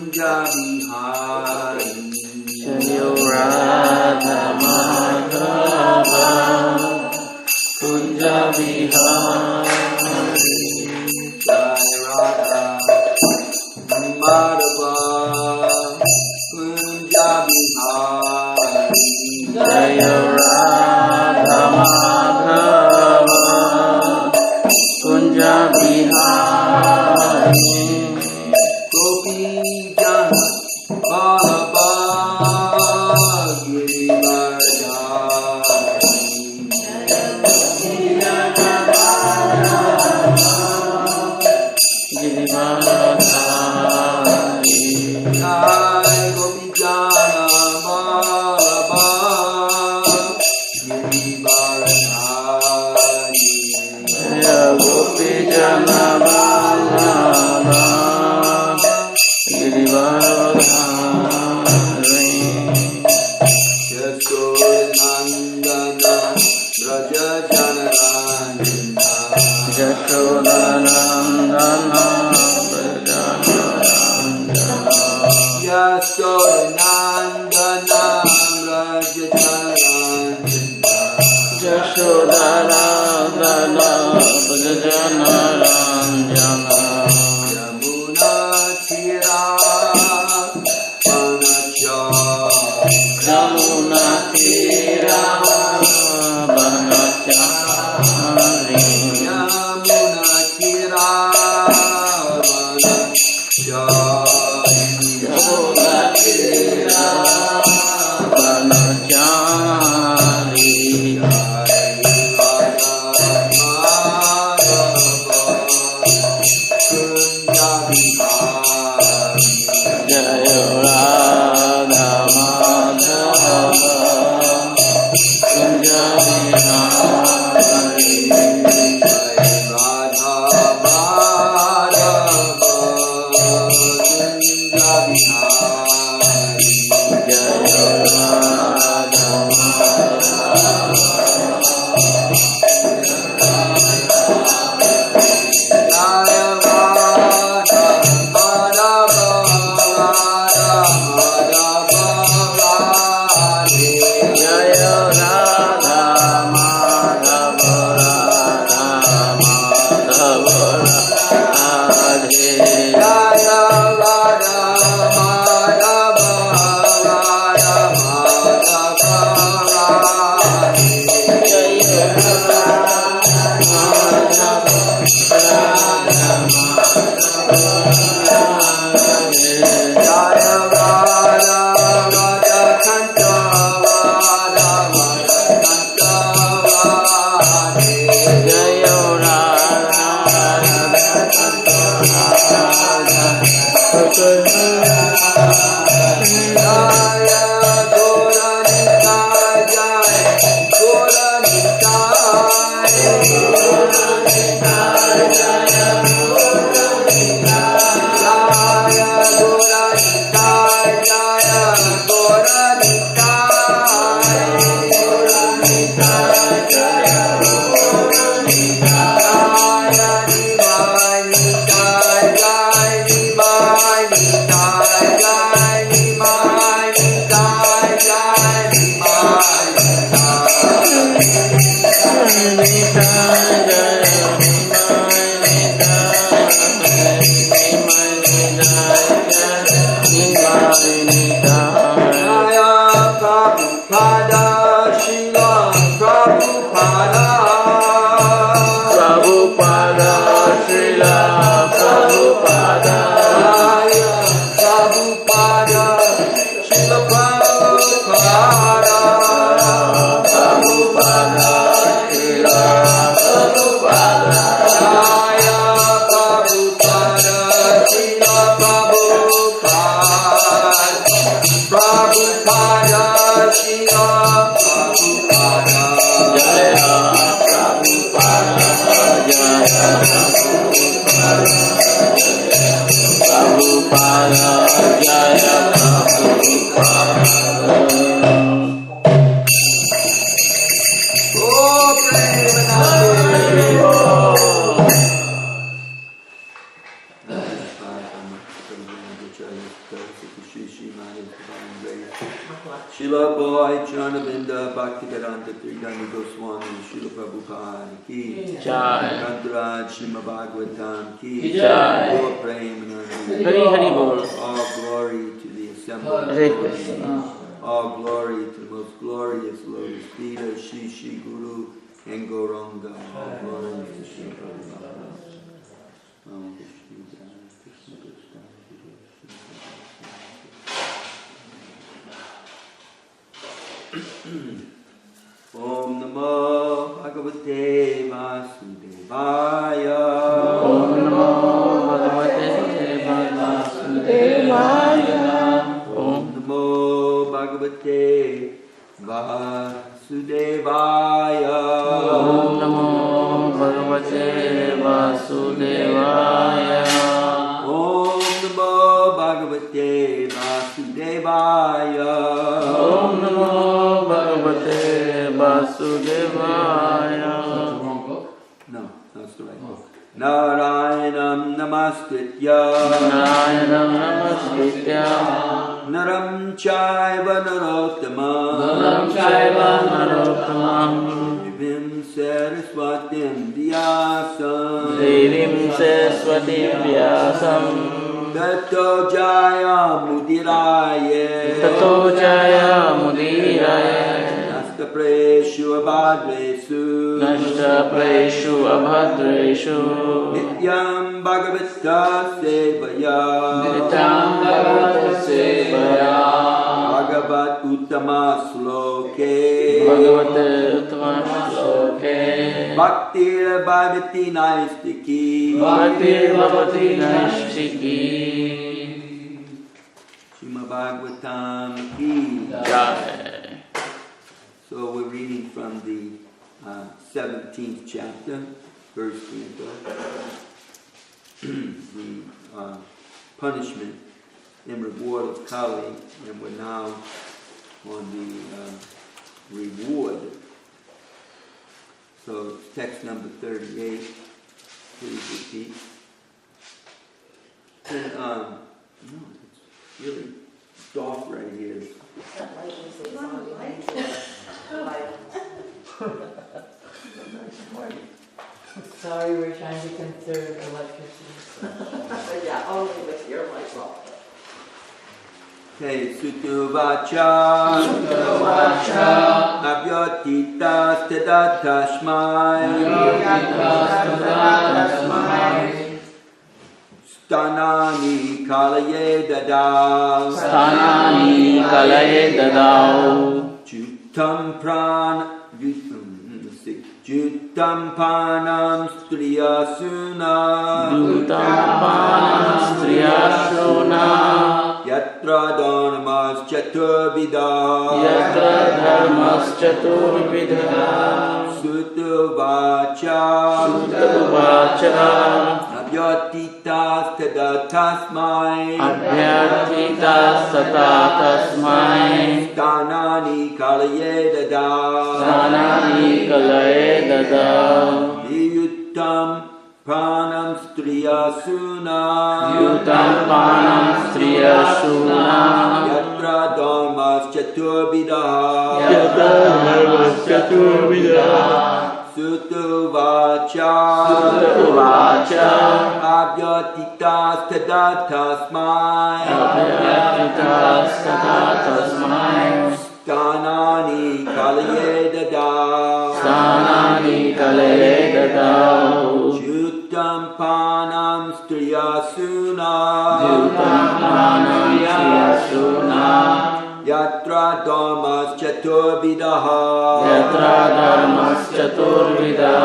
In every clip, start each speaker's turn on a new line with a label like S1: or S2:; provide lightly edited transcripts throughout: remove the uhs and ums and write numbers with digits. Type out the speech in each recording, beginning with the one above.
S1: Kunja Bihari
S2: Jayo Radha Madhava Kunja Bihari
S1: Jai Radha Madhava Kunja Bihari
S2: Jayo Radha Madhava Kunja Bihari
S1: Gopi Jana Ballabha Girivardhari Jai Gopi Jana Ballabha Girivardhari
S2: Jaya Gopi Jana Vallabha Girivardhari
S1: Yasodhanandana Braja Janaranjana
S2: Yashodanandana Prajanarandana
S1: Yasodhanandana Braja Janaranjana
S2: Yashodanandana Prajanarandana
S1: Yamuna Tira Vanachari
S2: Yamuna Tira Vanachari
S1: Yamuna Tira Vanachari
S2: Yamuna Tira Vanachari Jaya Radha Madhava Kunja Bihari Jaya Radha Jaya Radha Madhava Radha Madhava Radhe Jaya Prabhupada Srila Prabhupada
S1: Prabhupada Srila Prabhupada
S2: Prabhupada Srila Prabhupada
S1: Jaya Prabhupada Srila Prabhupada Prabhupada Srila Prabhupada
S2: Jaya Prabhupada Jaya Prabhupada Jaya Prabhupada
S1: Oh, Premanande Srila Boy Chanavinda Bhaktivedanta Tridani Goswami Srila Prabhupada Ki
S2: Jai.
S1: Grantaraj Srimad Bhagavatam Ki
S2: Jai.
S1: Lord Premanandi.
S2: Hari Hari Bol.
S1: All glory to the assembled
S2: Hare
S1: devotees.
S2: Krishna.
S1: All glory to the most glorious lotus feet of Shri Shri Guru and Gauranga. All glory to Shri Prabhupada. Om Namo Bhagavate Vasudevaya.
S2: Om Namo Bhagavate Vasudevaya. Om
S1: Namo Bhagavate Vasudevaya.
S2: Om Namo Bhagavate Vasudevaya.
S1: Om Namo Bhagavate Vasudevaya.
S2: Om Namo Bhagavate Vasudevaya.
S1: No, that's the right book. Narayanam Namaskritya.
S2: Narayanam Namaskritya.
S1: Naram Chaiva Narottamam.
S2: Naram Chaiva Narottamam.
S1: Devim Saraswatim Vyasam.
S2: Devim Saraswatim Vyasam.
S1: Tato Jaya Mudiraye.
S2: Tato Jaya Mudiraye.
S1: Nastapreshu Abhadresu.
S2: Nashtapreshu Abhadreshu.
S1: Nityam Bhagavata Sevaya.
S2: Nityam Bhagavata Sevaya.
S1: Bhagavat Uttama Sloke.
S2: Bhagavata Uttama Sloke.
S1: Bhaktir Bhavati Naistiki.
S2: Bhakti Bhavati Naistiki.
S1: Srimad Bhagavatam Ki.
S2: Jai.
S1: So we're reading from the 17th chapter, verse 3, the punishment and reward of Kali, and we're now on the reward. So text number 38, please repeat. And no, it's really soft right here.
S3: Sorry, we're trying to conserve electricity.
S4: Yeah, only with your light bulb.
S1: Okay, Sutuvacha, Abhyotita Stadatasmai, Stanani Kalaye Dadao,
S2: Stanani Kalaye Dadao.
S1: Jutam Panam Striyasuna.
S2: Jutam Panam Striyasuna.
S1: Yatra Dharmas Chaturvida.
S2: Yatra Dharmas Chaturvida.
S1: Sutuvacha.
S2: Sutuvacha.
S1: Abhyatitas tada tasmai.
S2: Abhyatitas tata tasmai.
S1: Stanani kalaye dada.
S2: Stanani kalaye dada.
S1: Niyuttam pranam striyasuna.
S2: Yutam panam striyasuna.
S1: Yatra dharmas chaturvida.
S2: Yatra dharmas chaturvida.
S1: Sutuvacha.
S2: Sutuvacha.
S1: Abhyatitas tada tasmai.
S2: Abhyatitas tata tasmai.
S1: Stanani kalaye dada.
S2: Stanani kalaye dada.
S1: Jutam panam striyasuna.
S2: Jutam panam striyasuna.
S1: Yatra dharmas chaturvidaha.
S2: Yatra dharmas chaturvida.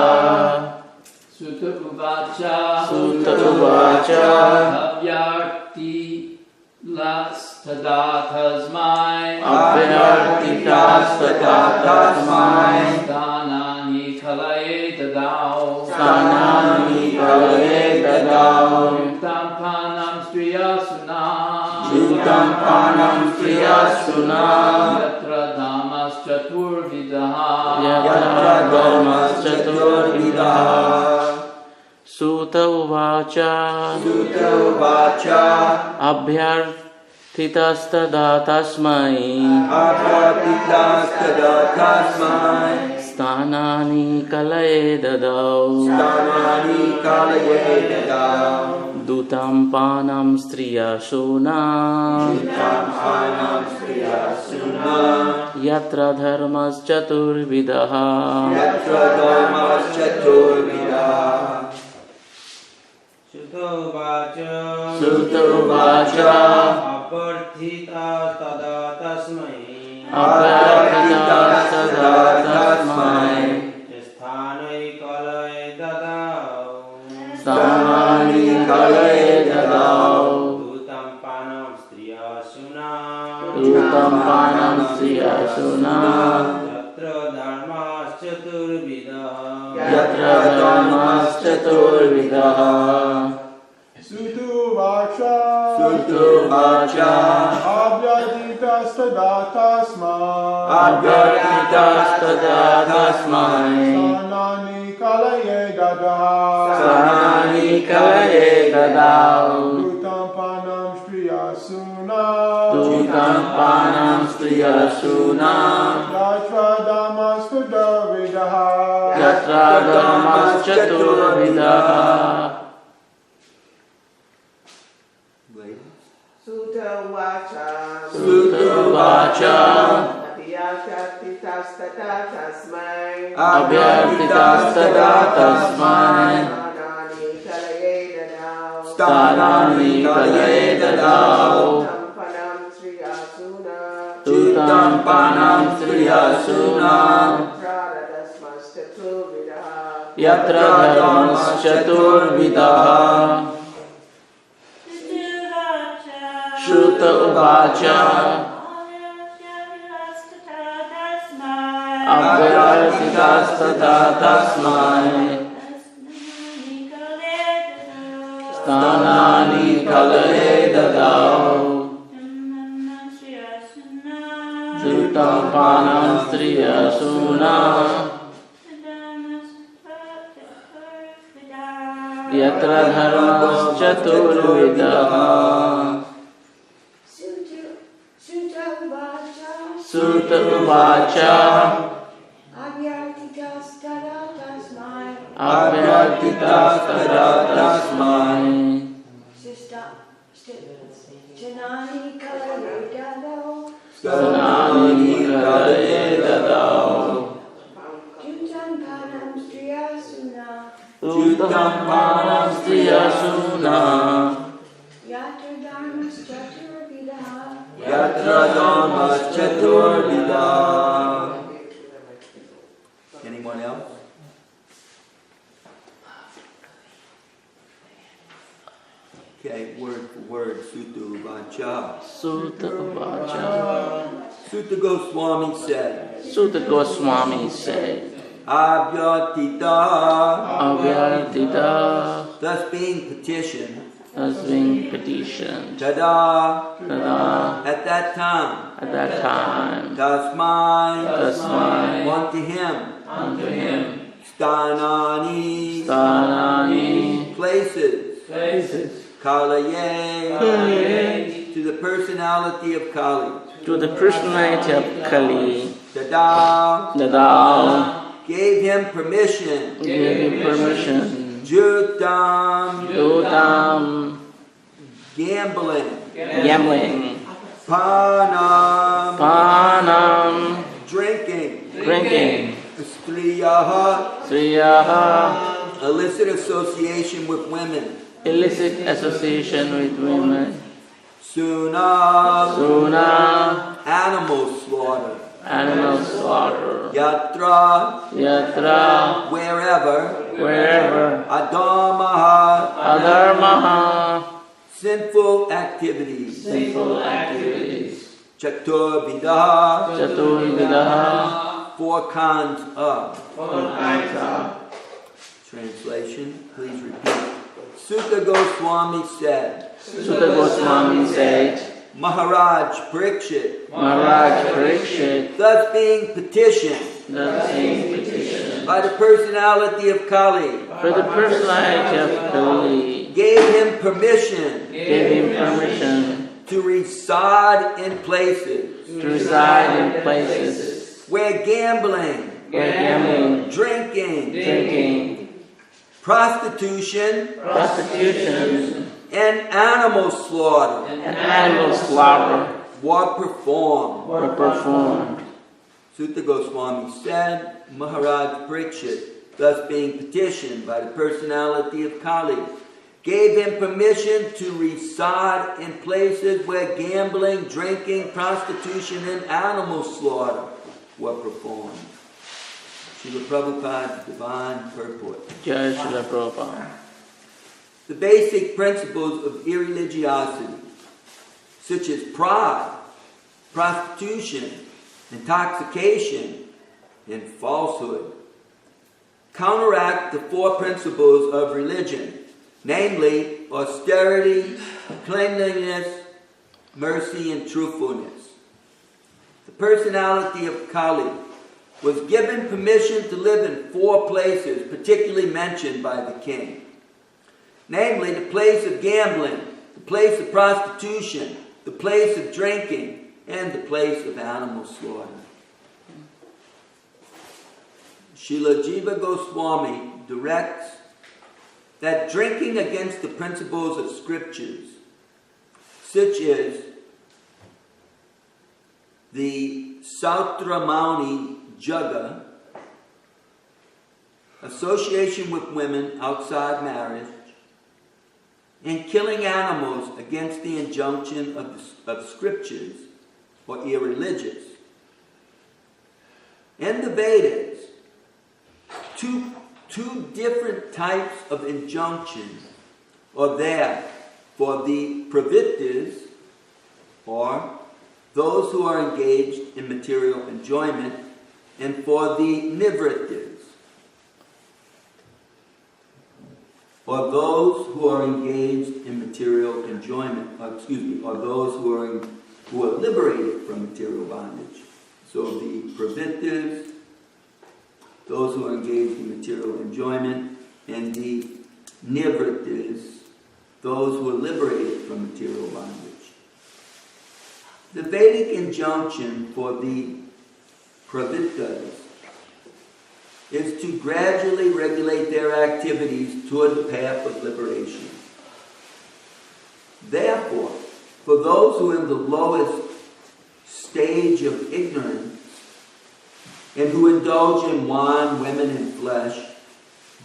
S3: Sutta Uvacha.
S2: Sutta Uvacha.
S3: Abhyarti las tadatasmai.
S2: Abhyartitas tata tasmai.
S3: Dhanani kalaye dadao.
S2: Stanani kalaye dadao.
S3: Yutam panam striyasuna.
S2: Yutam panam striyasuna.
S3: Yatra dhamas chaturvidaha.
S2: Yatra dharmas chaturvidaha. Sutta Uvacha.
S1: Sutuvacha.
S2: Abhyar Titastada tasmai
S1: Avyatitastada tasmai
S2: Stanani kalaye dadau
S1: Stanani kalaye dadau
S2: Dutam panam striya shuna
S1: Dutam panam striya suna
S2: Yatra dharmas chaturvidaha
S1: Yatra dharmas chaturvidaha
S2: Sutta uvacha
S5: Aparthita tasmai
S2: Aparthita sada tasmai
S5: Sthanai kalai dadau
S2: Stanani kalaye dadau
S5: Dutam panam striya suna
S2: Dutam panam striya suna
S5: Yatra dharmas chaturvidaha
S2: Yatra dharmas chaturvidaha
S6: Sutu vacha
S1: Sutu vacha
S6: Abhyatitastada tasmai
S2: Abhyatitastada tasmai
S6: Sanani kalaye dadau
S2: Sanani kalaye dadau
S6: Dutam panam striya suna
S2: Dutam panam striya suna
S6: Yatra damas vidaha
S2: Yatra dharmas chaturvidaha
S4: Sutta vacha.
S2: Sutta vacha
S4: Abhyatitastada tasmai.
S2: Abhyatitastada tasmai
S4: Sthanani kalaye dadau.
S2: Stanani kalaye dadau
S4: Tampanam sriyasuna.
S2: Dutam panam striya suna
S4: Pradadasmastaturvidaha.
S2: Yatra dharmas chaturvidaha Sutta uvacha Abhyatitastada tasmai Stanani kalaye dadau Dutam panam striya suna Yatra dharmas chaturvidaha Sutta uvacha Abhyatitastada tasmai Stanani kalaye dadau Dutam panam striya suna
S1: Yatra dharmas chaturvidaha. Anyone else? Okay, word for word, Sutta Vacha.
S2: Sutta uvacha
S1: Sutta Goswami said,
S2: Sutta Goswami said
S1: Abhyatita,
S2: Avyatita
S1: thus being petitioned,
S2: as being petitioned
S1: tada,
S2: Tada
S1: at that time,
S2: at that time
S1: tasmai,
S2: Tasmai
S1: unto him,
S2: unto him
S1: stanani,
S2: Stanani
S1: places,
S2: places
S1: kalaye, to the personality of Kali,
S2: to the personality of Kali
S1: tada,
S2: Dadao
S1: gave him permission,
S2: gave him permission
S1: jutam,
S2: Dutam
S1: gambling,
S2: gambling
S1: panam,
S2: Panam
S1: drinking,
S2: drinking
S1: striyaha,
S2: Sriyaha
S1: illicit association with women,
S2: illicit association with women
S1: suna,
S2: Suna
S1: animal slaughter,
S2: animal slaughter
S1: yatra,
S2: Yatra
S1: wherever, adamaha,
S2: Adharmaha
S1: sinful activities,
S2: sinful activities
S1: chaturvidaha,
S2: Chaturvidaha
S1: 4 kinds of.
S2: Aita
S1: Translation, please repeat. Sutta Goswami said,
S2: Sutta Goswami said
S1: Maharaj Parikshit,
S2: Maharaj Parikshit
S1: thus being petitioned
S2: the same petition
S1: by the personality of Kali,
S2: for the personality of Kali
S1: gave him permission
S2: gave him permission
S1: to reside in places
S2: to reside in places
S1: where gambling,
S2: where gambling,
S1: drinking, prostitution,
S2: prostitution,
S1: and animal slaughter
S2: and animal slaughter
S1: were performed.
S2: were performed.
S1: Sutta Goswami said, Maharaj Parikshit, thus being petitioned by the personality of Kali, gave him permission to reside in places where gambling, drinking, prostitution, and animal slaughter were performed. Srila Prabhupada's divine purport.
S2: Jai Srila Prabhupada.
S1: The basic principles of irreligiosity, such as pride, prostitution, intoxication, and falsehood, counteract the four principles of religion, namely austerity, cleanliness, mercy, and truthfulness. The personality of Kali was given permission to live in four places particularly mentioned by the king, namely the place of gambling, the place of prostitution, the place of drinking, and the place of animal slaughter. Srila Jiva Goswami directs that drinking against the principles of scriptures, such as the Sautramani Jaga, association with women outside marriage, and killing animals against the injunction of scriptures, or irreligious. In the Vedas, two different types of injunctions are there for the pravittas, or those who are engaged in material enjoyment, and for the nivrittas, or those who are engaged in material enjoyment, or those who are liberated from material bondage. So the pravittas, those who are engaged in material enjoyment, and the nivrittas, those who are liberated from material bondage. The Vedic injunction for the pravittas is to gradually regulate their activities toward the path of liberation. Therefore, for those who are in the lowest stage of ignorance and who indulge in wine, women, and flesh,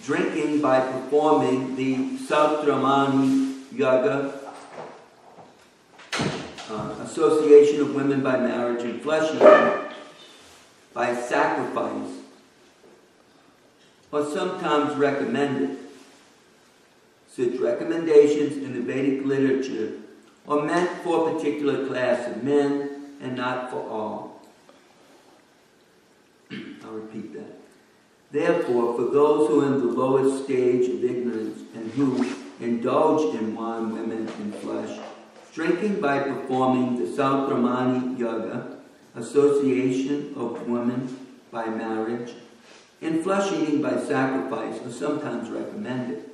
S1: drinking by performing the Sautramani Yaga, association of women by marriage, and flesh eating by sacrifice, are sometimes recommended. Such recommendations in the Vedic literature are meant for a particular class of men and not for all. I'll repeat that. Therefore, for those who are in the lowest stage of ignorance and who indulge in wine, women, and flesh, drinking by performing the Sautramani Yaga, association of women by marriage, and flesh eating by sacrifice are sometimes recommended.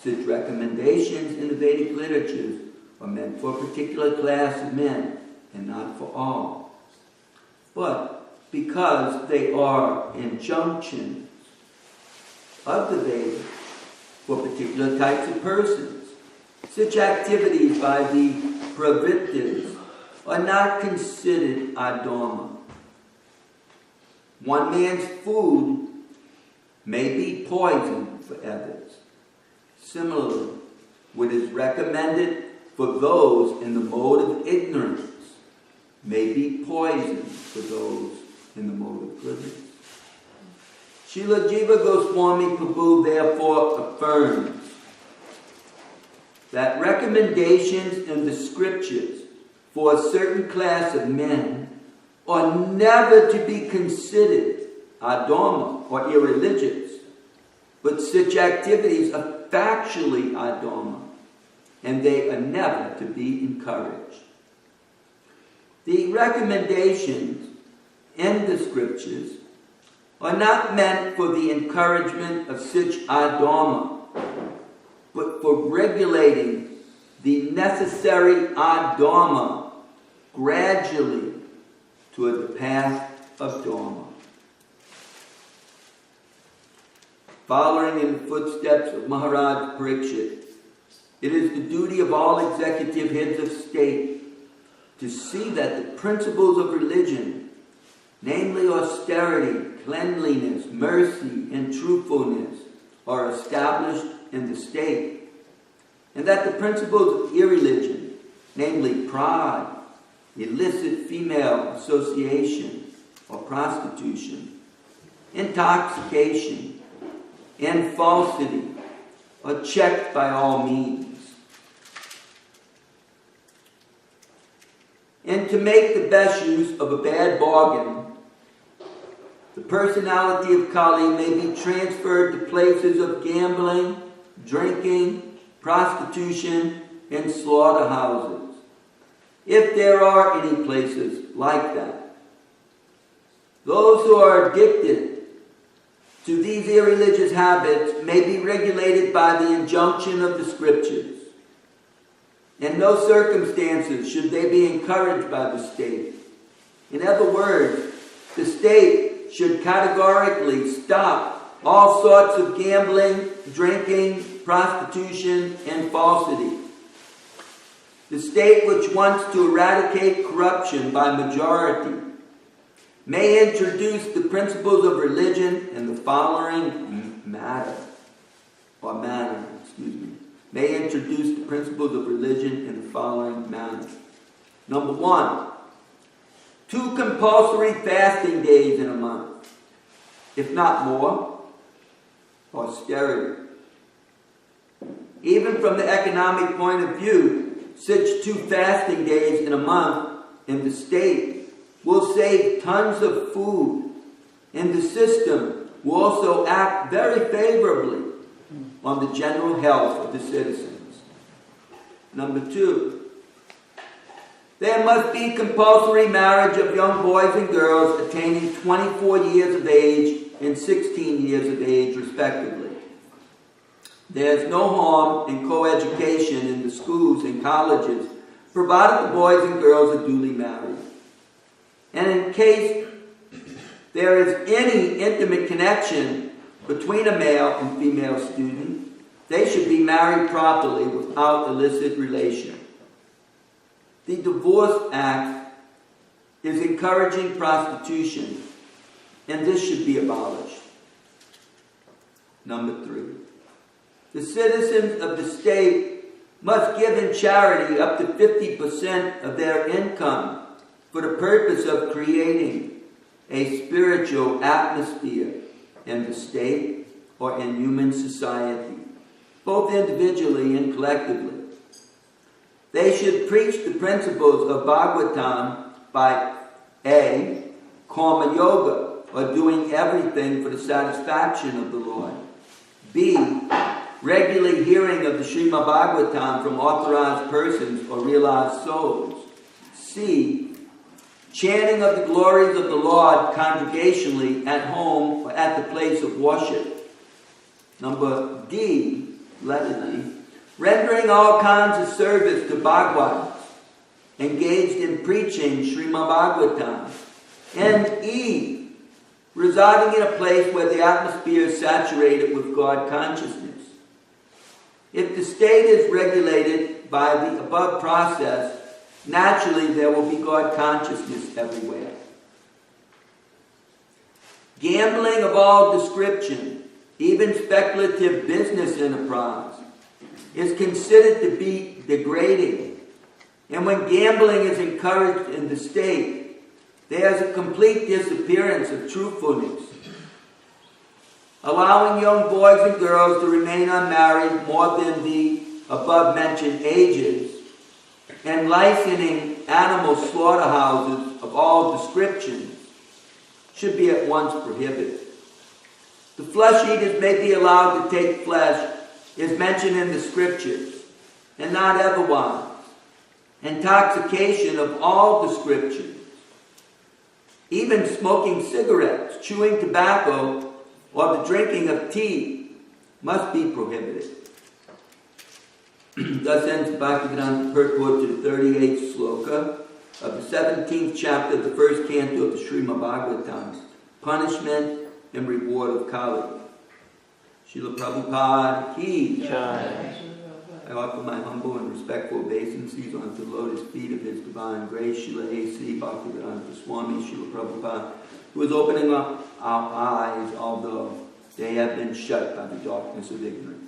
S1: Such recommendations in the Vedic literatures are meant for a particular class of men and not for all. But because they are injunctions of the Vedas for particular types of persons, such activities by the pravittas are not considered adharma. One man's food may be poison for others. Similarly, what is recommended for those in the mode of ignorance may be poison for those in the mode of goodness. Srila Jiva Goswami Prabhu therefore affirms that recommendations in the scriptures for a certain class of men are never to be considered adharma or irreligious, but such activities are factually adharma, and they are never to be encouraged. The recommendations in the scriptures are not meant for the encouragement of such adharma, but for regulating the necessary adharma gradually toward the path of dharma. Following in the footsteps of Maharaj Parikshit, it is the duty of all executive heads of state to see that the principles of religion, namely austerity, cleanliness, mercy, and truthfulness, are established in the state, and that the principles of irreligion, namely pride, illicit female association or prostitution, intoxication, and falsity are checked by all means. And to make the best use of a bad bargain, the personality of Kali may be transferred to places of gambling, drinking, prostitution, and slaughterhouses, if there are any places like that. Those who are addicted to these irreligious habits may be regulated by the injunction of the scriptures. In no circumstances should they be encouraged by the state. In other words, the state should categorically stop all sorts of gambling, drinking, prostitution, and falsity. The state which wants to eradicate corruption by majority may introduce the principles of religion in the following manner. May introduce the principles of religion in the following manner. Number 1, 2 compulsory fasting days in a month, if not more. Austerity. Even from the economic point of view, such 2 fasting days in a month in the state will save tons of food, and the system will also act very favorably on the general health of the citizens. Number 2, there must be compulsory marriage of young boys and girls attaining 24 years of age and 16 years of age, respectively. There is no harm in coeducation in the schools and colleges, provided the boys and girls are duly married. And in case there is any intimate connection between a male and female student, they should be married properly without illicit relation. The Divorce Act is encouraging prostitution, and this should be abolished. Number 3, the citizens of the state must give in charity up to 50% of their income for the purpose of creating a spiritual atmosphere in the state or in human society, both individually and collectively. They should preach the principles of Bhagavatam by A, karma yoga, or doing everything for the satisfaction of the Lord. B, regularly hearing of the Srimad Bhagavatam from authorized persons or realized souls. C, chanting of the glories of the Lord congregationally at home or at the place of worship. Number D, letter D, rendering all kinds of service to Bhagavats, engaged in preaching Srimad Bhagavatam. And E, residing in a place where the atmosphere is saturated with God consciousness. If the state is regulated by the above process, naturally there will be God consciousness everywhere. Gambling of all description, even speculative business enterprise, is considered to be degrading. And when gambling is encouraged in the state, there is a complete disappearance of truthfulness. Allowing young boys and girls to remain unmarried more than the above-mentioned ages, and licensing animal slaughterhouses of all descriptions should be at once prohibited. The flesh eaters may be allowed to take flesh, as mentioned in the scriptures, and not otherwise. Intoxication of all descriptions, even smoking cigarettes, chewing tobacco, or the drinking of tea must be prohibited. Thus ends Bhagavatam purport to the 38th sloka of the 17th chapter of the first canto of the Srimad Bhagavatam, Punishment and Reward of Kali. Srila Prabhupada ki
S2: Jai.
S1: I offer my humble and respectful obeisances unto the lotus feet of His Divine Grace, Srila A.C. Bhaktivedanta Swami, Srila Prabhupada, who is opening up our eyes, although they have been shut by the darkness of ignorance.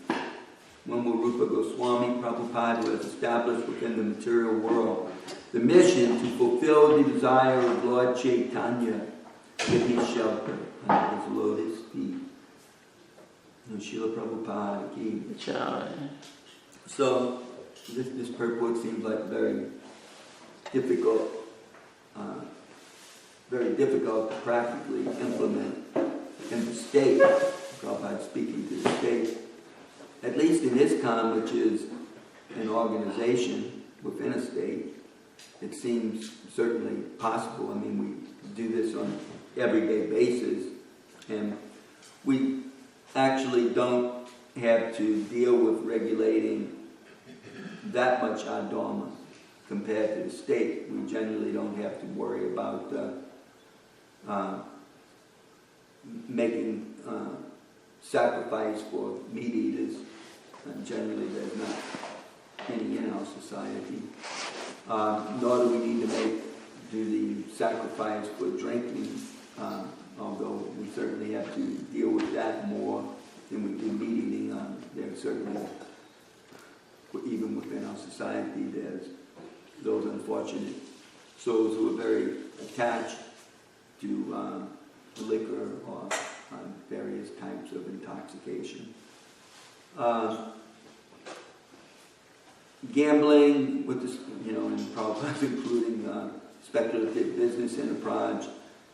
S1: Mumma Rupa Goswami Prabhupada, who has established within the material world the mission to fulfill the desire of Lord Chaitanya with his shelter under his lotus feet. And Srila Prabhupada ki
S2: Jai.
S1: So, this purport seems like very difficult to practically implement in the state. Prabhupada speaking to the state. At least in ISKCON, which is an organization within a state, it seems certainly possible. I mean, we do this on an everyday basis, and we actually don't have to deal with regulating that much our dharma compared to the state. We generally don't have to worry about making sacrifice for meat eaters. Generally, there's not any in our society. Nor do we need to do the sacrifice for drinking, although we certainly have to deal with that more than we do meat eating. There's certainly, even within our society, there's those unfortunate souls who are very attached to liquor or various types of intoxication. Gambling, with this, and Prabhupada including speculative business enterprise,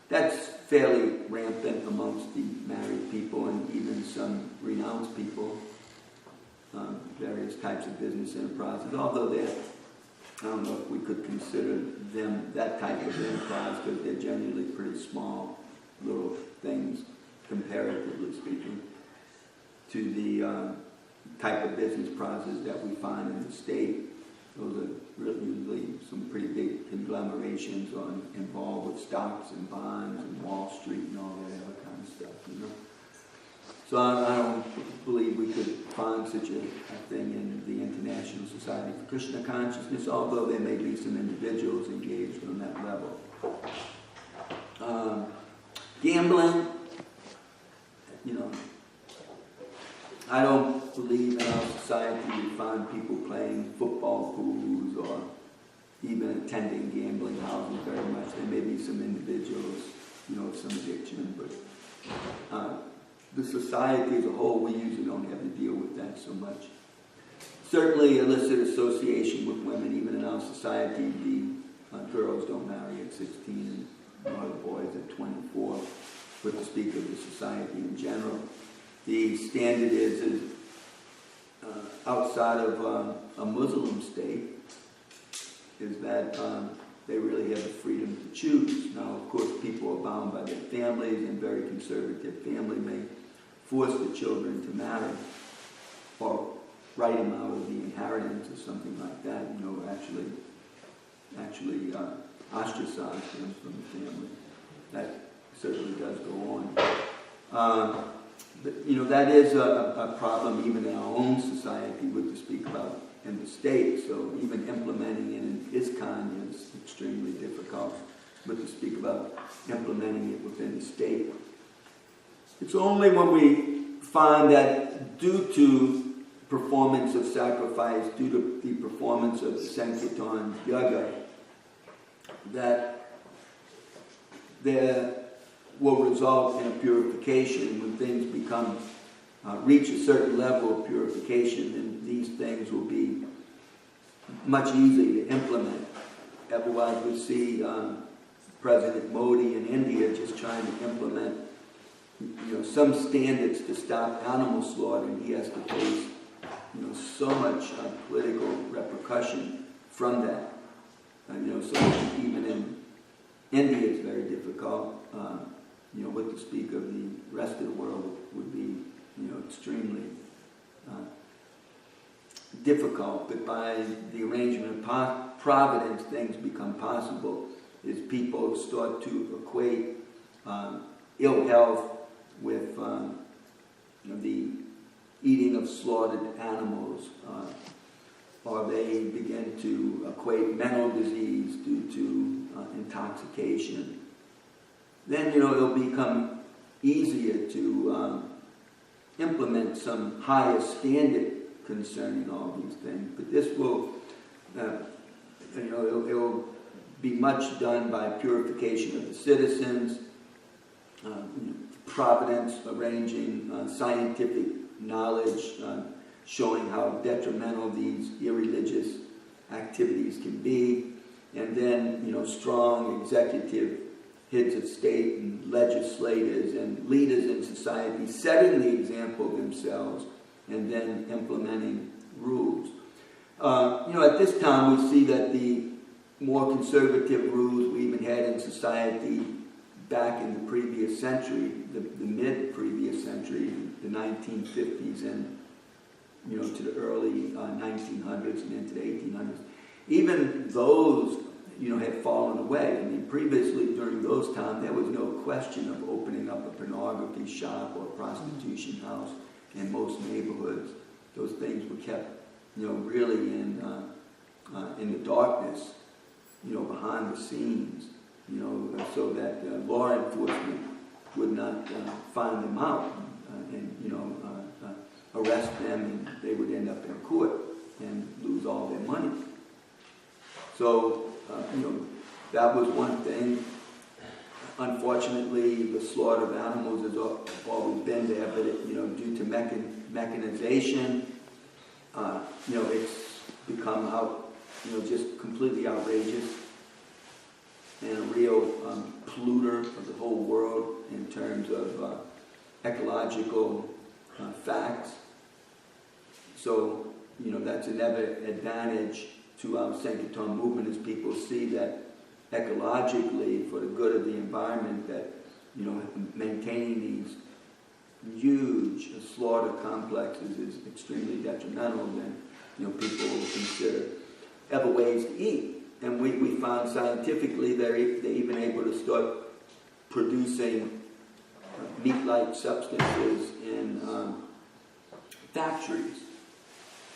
S1: that's fairly rampant amongst the married people and even some renounced people. Various types of business enterprises, although I don't know if we could consider them that type of enterprise because they're generally pretty small little things, comparatively speaking, to the type of business process that we find in the state. Those are really usually some pretty big conglomerations involved with stocks and bonds and Wall Street and all that other kind of stuff, So I don't believe we could find such a thing in the International Society for Krishna Consciousness, although there may be some individuals engaged on that level. Gambling, I don't believe in our society you find people playing football pools or even attending gambling houses very much. There may be some individuals, of some addiction, but the society as a whole, we usually don't have to deal with that so much. Certainly illicit association with women, even in our society, the girls don't marry at 16 and a lot of boys at 24, but to speak of the society in general. The standard is outside of a Muslim state, is that they really have the freedom to choose. Now, of course, people are bound by their families, and very conservative family may force the children to marry or write them out of the inheritance or something like that, actually ostracize them from the family. That certainly does go on. But, that is a problem even in our own society, with to speak about in the state. So even implementing it in ISKCON is extremely difficult, but to speak about implementing it within the state. It's only when we find that due to performance of sacrifice, due to the performance of Sankirtan Yaga, that there will result in a purification. When things reach a certain level of purification, then these things will be much easier to implement. Otherwise, we see President Modi in India just trying to implement some standards to stop animal slaughter, and he has to face so much political repercussion from that. So even in India, it's very difficult. What to speak of the rest of the world would be, extremely difficult, but by the arrangement of providence, things become possible. As people start to equate ill health with the eating of slaughtered animals, or they begin to equate mental disease due to intoxication, then it'll become easier to implement some higher standard concerning all these things. But this will, it'll be much done by purification of the citizens, providence arranging scientific knowledge, showing how detrimental these irreligious activities can be, and then strong executive heads of state and legislators and leaders in society setting the example themselves and then implementing rules. At this time we see that the more conservative rules we even had in society back in the previous century, the mid-previous century, the 1950s and to the early 1900s and into the 1800s, even those had fallen away. I mean, previously during those times there was no question of opening up a pornography shop or a prostitution house in most neighborhoods. Those things were kept really in the darkness, behind the scenes, so that law enforcement would not find them out and arrest them, and they would end up in court and lose all their money. So that was one thing. Unfortunately, the slaughter of animals has always been there, but due to mechanization, it's become just completely outrageous and a real polluter of the whole world in terms of ecological facts. So, that's another advantage to our Sankirtan movement, as people see that ecologically, for the good of the environment, that maintaining these huge slaughter complexes is extremely detrimental. Then people will consider other ways to eat, and we found scientifically they're even able to start producing meat-like substances in factories,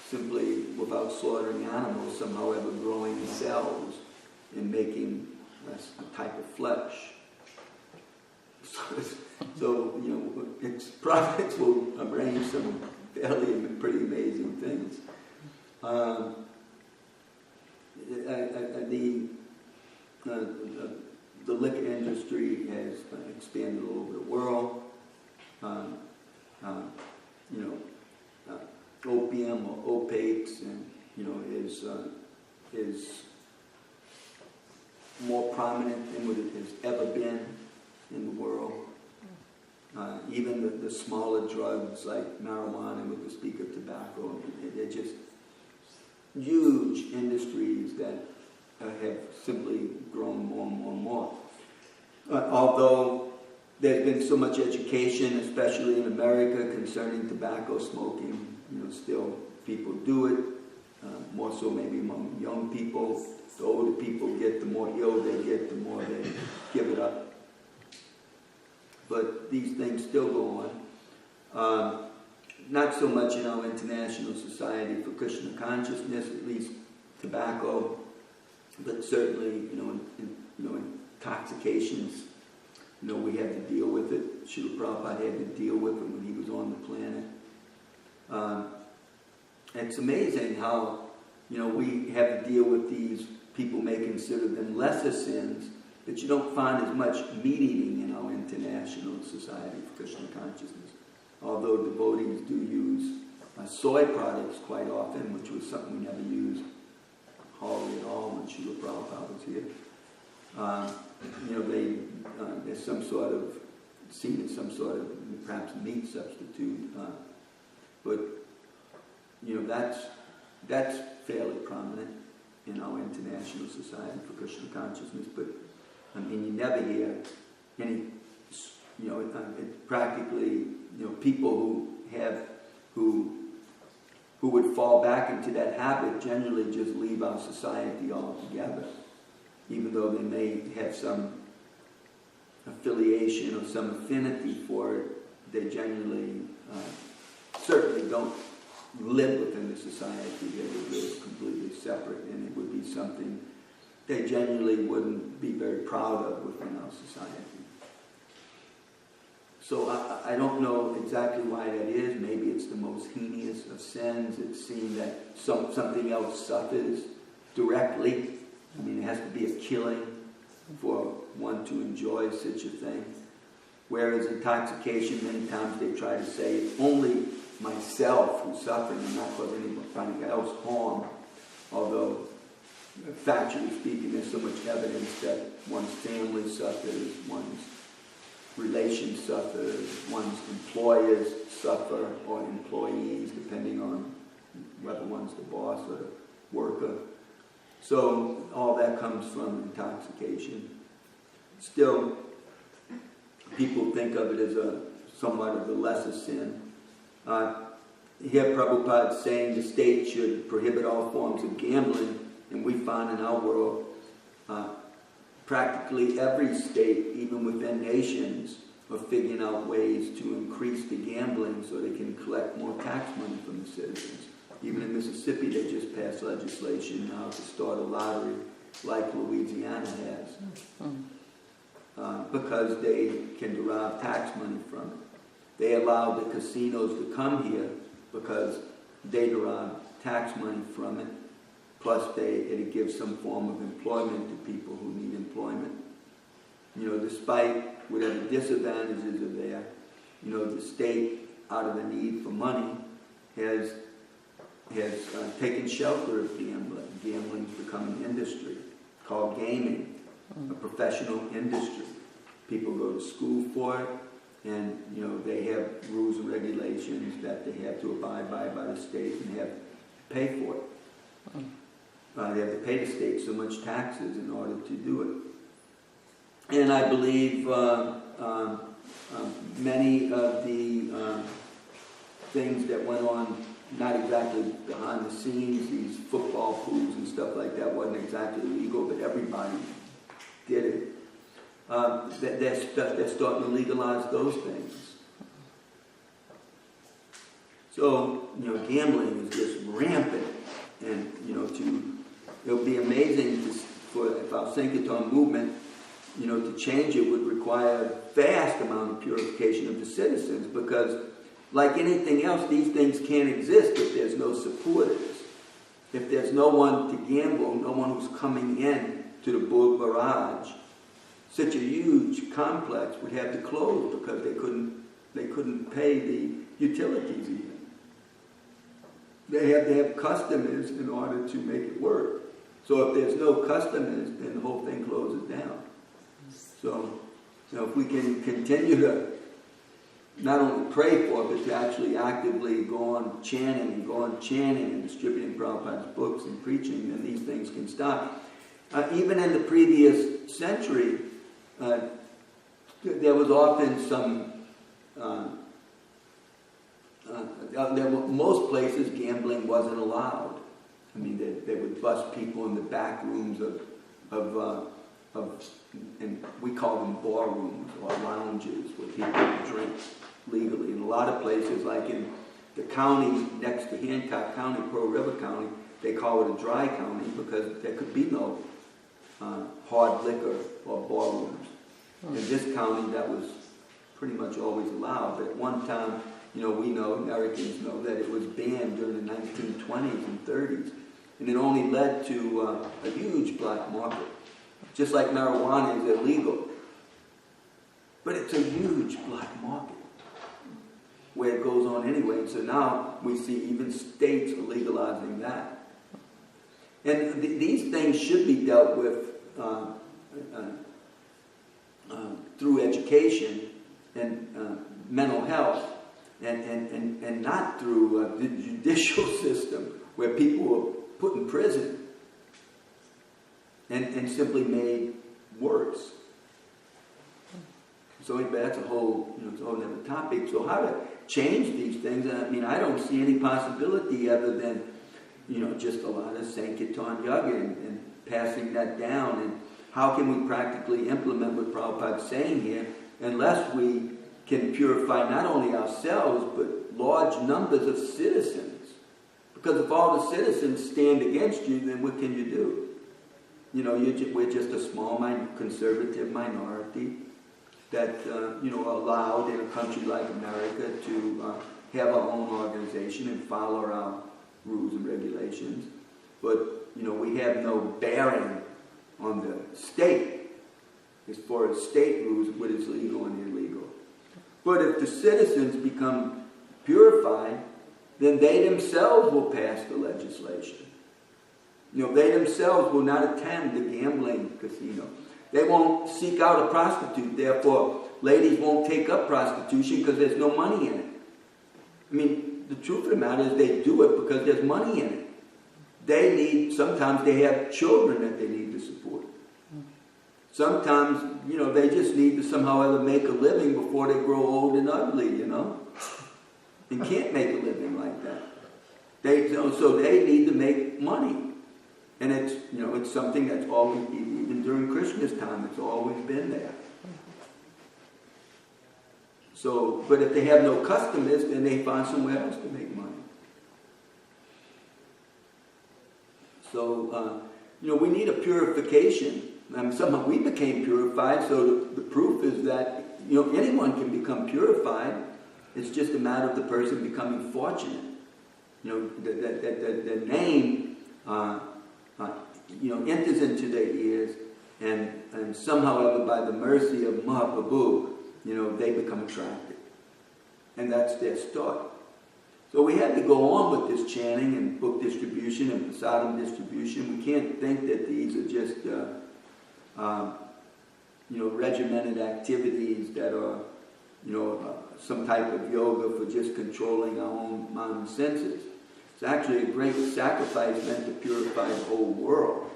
S1: simply without slaughtering animals, somehow ever growing cells and making a type of flesh. So its prophets will arrange some fairly pretty amazing things. The liquor industry has expanded all over the world. Opium or opiates, and is more prominent than what it has ever been in the world. Even the smaller drugs like marijuana, with the speak of tobacco, they're just huge industries that have simply grown more and more and more. Although there's been so much education, especially in America, concerning tobacco smoking, still people do it, more so maybe among young people. The older people get, the more ill they get, the more they give it up. But these things still go on. Not so much in our International Society for Krishna Consciousness, at least tobacco, but certainly, intoxications, we had to deal with it. Srila Prabhupada had to deal with it when he was on the planet. It's amazing how, we have to deal with these. People may consider them lesser sins, but you don't find as much meat eating in our International Society for Krishna Consciousness. Although devotees do use soy products quite often, which was something we never used hardly at all when Srila Prabhupada was here. There's some sort of, seen as some sort of perhaps meat substitute, but that's fairly prominent in our International Society for Krishna Consciousness. But you never hear any, practically, people who who would fall back into that habit generally just leave our society altogether, even though they may have some affiliation or some affinity for it. They generally certainly don't live within the society. They would live completely separate, and it would be something they generally wouldn't be very proud of within our society. So I don't know exactly why that is. Maybe it's the most heinous of sins. It's seen that something else suffers directly. I mean, it has to be a killing for one to enjoy such a thing. Whereas intoxication, many times they try to say it's only myself who's suffering and not causing anybody else harm. Although, factually speaking, there's so much evidence that one's family suffers, one's relations suffer, one's employers suffer, or employees, depending on whether one's the boss or the worker. So all that comes from intoxication. Still, people think of it as somewhat of a lesser sin. Here Prabhupada saying the state should prohibit all forms of gambling, and we find in our world practically every state, even within nations, are figuring out ways to increase the gambling so they can collect more tax money from the citizens. Even in Mississippi, they just passed legislation now to start a lottery like Louisiana has, because they can derive tax money from it. They allowed the casinos to come here because they derive tax money from it. Plus, it gives some form of employment to people who need employment. You know, despite whatever disadvantages are there, you know, the state, out of the need for money, has taken shelter of gambling. Gambling's become an industry called gaming, a professional industry. People go to school for it, and you know they have rules and regulations that they have to abide by the state, and they have to pay for it. They have to pay the state so much taxes in order to do it. And I believe many of the things that went on, not exactly behind the scenes, these football pools and stuff like that, wasn't exactly legal, but everybody did it. They're starting to legalize those things. So, you know, gambling is just rampant. And, you know, it'll be amazing if our ISKCON movement, you know, to change it would require a vast amount of purification of the citizens, because like anything else, these things can't exist if there's no supporters. If there's no one to gamble, no one who's coming in to the bull barrage, such a huge complex would have to close because they couldn't pay the utilities even. They have to have customers in order to make it work. So if there's no customers, then the whole thing closes down. So, you know, if we can continue to not only pray for it, but to actually actively go on chanting and distributing Prabhupada's books and preaching, then these things can stop. Even in the previous century, there was often some, most places gambling wasn't allowed. I mean, they would bust people in the back rooms of and we call them bar rooms or lounges where people would drink legally. In a lot of places, like in the county next to Hancock County, Pearl River County, they call it a dry county because there could be no hard liquor or bar rooms. In this county, that was pretty much always allowed. But at one time, you know, we know, Americans know, that it was banned during the 1920s and 30s. And it only led to a huge black market. Just like marijuana is illegal. But it's a huge black market where it goes on anyway. So now we see even states are legalizing that. And these things should be dealt with through education and mental health, and not through the judicial system where people were put in prison and simply made worse. So that's a whole, it's a whole other topic. So how to change these things? I mean, I don't see any possibility other than, just a lot of Sankirtan Yoga and passing that down. And how can we practically implement what Prabhupada's saying here unless we can purify not only ourselves, but large numbers of citizens? Because if all the citizens stand against you, then what can you do? We're just a small conservative minority that, allowed in a country like America to have our own organization and follow our rules and regulations. But, we have no bearing on the state as far as state rules, what is legal and illegal. But if the citizens become purified, then they themselves will pass the legislation. They themselves will not attend the gambling casino. They won't seek out a prostitute. Therefore, ladies won't take up prostitution because there's no money in it. I mean, the truth of the matter is they do it because there's money in it. Sometimes they have children that they need to support. Sometimes, they just need to somehow ever make a living before they grow old and ugly, and can't make a living like that. So they need to make money. And it's something that's always, even during Krishna's time, it's always been there. So, but if they have no customers, then they find somewhere else to make money. So, we need a purification. Somehow we became purified, so the proof is that, anyone can become purified. It's just a matter of the person becoming fortunate. The name, enters into their ears, and somehow ever by the mercy of Mahaprabhu, they become attracted. And that's their start. So we had to go on with this chanting and book distribution and prasadam distribution. We can't think that these are just, regimented activities that are, some type of yoga for just controlling our own mind and senses. It's actually a great sacrifice meant to purify the whole world.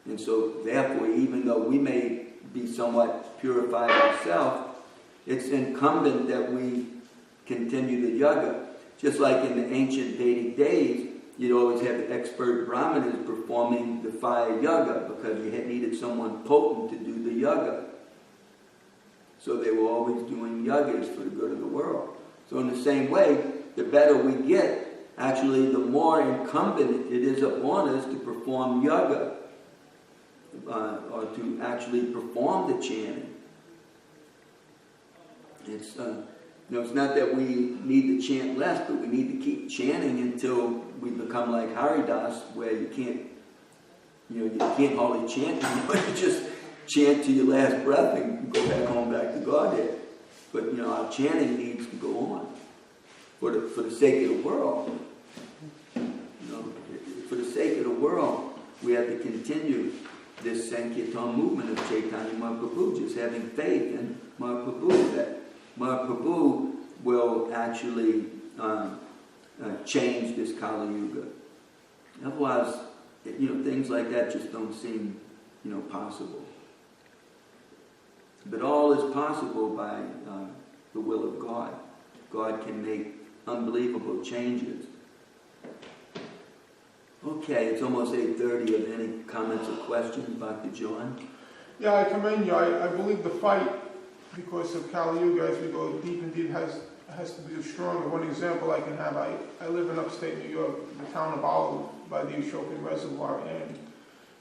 S1: And so, therefore, even though we may be somewhat purified ourselves, it's incumbent that we continue the yoga. Just like in the ancient Vedic days, you'd always have the expert brahmanas performing the fire yoga because you had needed someone potent to do the yoga. So they were always doing yagas for the good of the world. So in the same way, the better we get, actually the more incumbent it is upon us to perform yoga, or to actually perform the chanting. It's it's not that we need to chant less, but we need to keep chanting until we become like Haridas, where you can't hardly chant anymore. You just chant to your last breath and go back home, back to Godhead. But our chanting needs to go on for the sake of the world. For the sake of the world, we have to continue this Sankirtan movement of Chaitanya Mahaprabhu, just having faith in Mahaprabhu, that Mahaprabhu will actually change this Kali Yuga. Otherwise, things like that just don't seem, possible. But all is possible by the will of God. God can make unbelievable changes. Okay, it's almost 8:30. Are there any comments or questions, Dr. John?
S6: Yeah, I commend you. I believe the fight, because of Kali Yuga, as we go deep and deep, has to be stronger. One example I can have, I live in upstate New York, the town of Olive, by the Ashokan Reservoir, and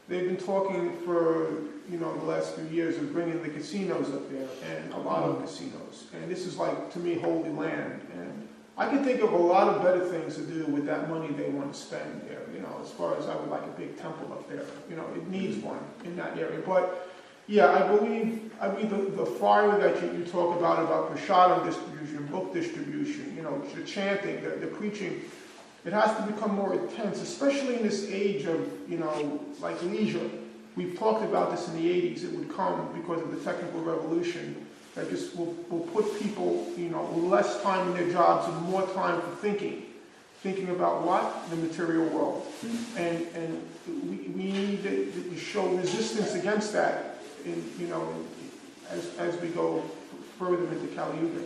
S6: they've been talking for, the last few years of bringing the casinos up there, and a lot of casinos. And this is like, to me, holy land. And I can think of a lot of better things to do with that money they want to spend there, as far as I would like a big temple up there. It needs one in that area. But yeah, I believe the fire that you talk about prasadam distribution, book distribution, the chanting, the preaching, it has to become more intense, especially in this age of, like leisure. We've talked about this in the 80s. It would come because of the technical revolution that just will put people, less time in their jobs and more time for thinking about what? The material world. And we need to show resistance against that, as we go further into Kali Yuga.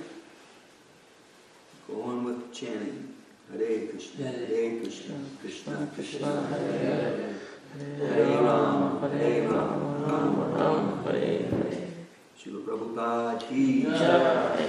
S1: Go on with chanting. Hare Krishna, Hare Krishna, Krishna Krishna, Hare Hare, Hare Rama, Hare Rama, Rama Rama, Hare Hare. Srila Prabhupada ki jai.